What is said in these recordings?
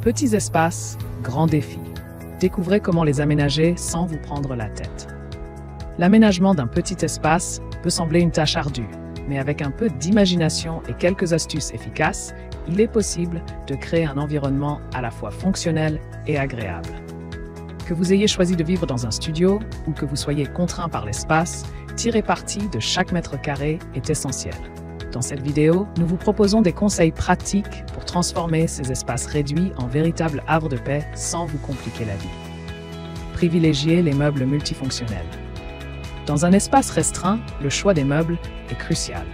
Petits espaces, grands défis. Découvrez comment les aménager sans vous prendre la tête. L'aménagement d'un petit espace peut sembler une tâche ardue, mais avec un peu d'imagination et quelques astuces efficaces, il est possible de créer un environnement à la fois fonctionnel et agréable. Que vous ayez choisi de vivre dans un studio ou que vous soyez contraint par l'espace, tirer parti de chaque mètre carré est essentiel. Dans cette vidéo, nous vous proposons des conseils pratiques pour transformer ces espaces réduits en véritables havres de paix sans vous compliquer la vie. Privilégiez les meubles multifonctionnels. Dans un espace restreint, le choix des meubles est crucial.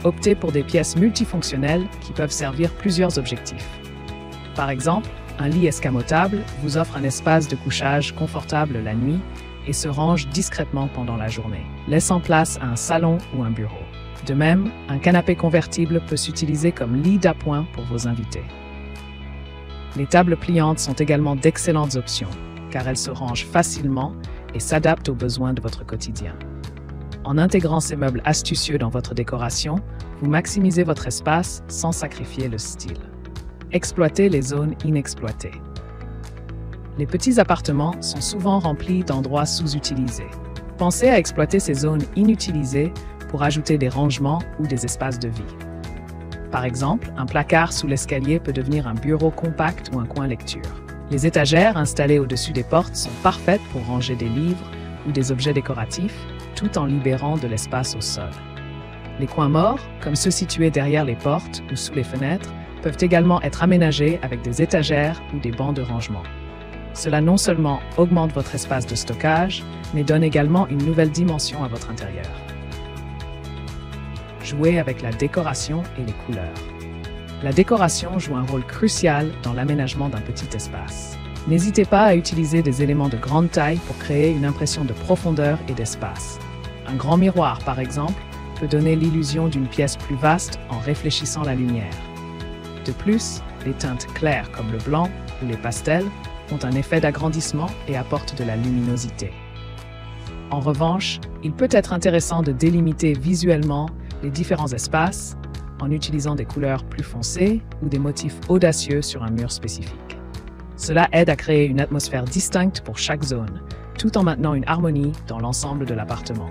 Optez pour des pièces multifonctionnelles qui peuvent servir plusieurs objectifs. Par exemple, un lit escamotable vous offre un espace de couchage confortable la nuit et se range discrètement pendant la journée, laissant place à un salon ou un bureau. De même, un canapé convertible peut s'utiliser comme lit d'appoint pour vos invités. Les tables pliantes sont également d'excellentes options, car elles se rangent facilement et s'adaptent aux besoins de votre quotidien. En intégrant ces meubles astucieux dans votre décoration, vous maximisez votre espace sans sacrifier le style. Exploitez les zones inexploitées. Les petits appartements sont souvent remplis d'endroits sous-utilisés. Pensez à exploiter ces zones inutilisées pour ajouter des rangements ou des espaces de vie. Par exemple, un placard sous l'escalier peut devenir un bureau compact ou un coin lecture. Les étagères installées au-dessus des portes sont parfaites pour ranger des livres ou des objets décoratifs, tout en libérant de l'espace au sol. Les coins morts, comme ceux situés derrière les portes ou sous les fenêtres, peuvent également être aménagés avec des étagères ou des bancs de rangement. Cela non seulement augmente votre espace de stockage, mais donne également une nouvelle dimension à votre intérieur. Jouez avec la décoration et les couleurs. La décoration joue un rôle crucial dans l'aménagement d'un petit espace. N'hésitez pas à utiliser des éléments de grande taille pour créer une impression de profondeur et d'espace. Un grand miroir, par exemple, peut donner l'illusion d'une pièce plus vaste en réfléchissant la lumière. De plus, les teintes claires comme le blanc ou les pastels ont un effet d'agrandissement et apportent de la luminosité. En revanche, il peut être intéressant de délimiter visuellement les différents espaces en utilisant des couleurs plus foncées ou des motifs audacieux sur un mur spécifique. Cela aide à créer une atmosphère distincte pour chaque zone, tout en maintenant une harmonie dans l'ensemble de l'appartement.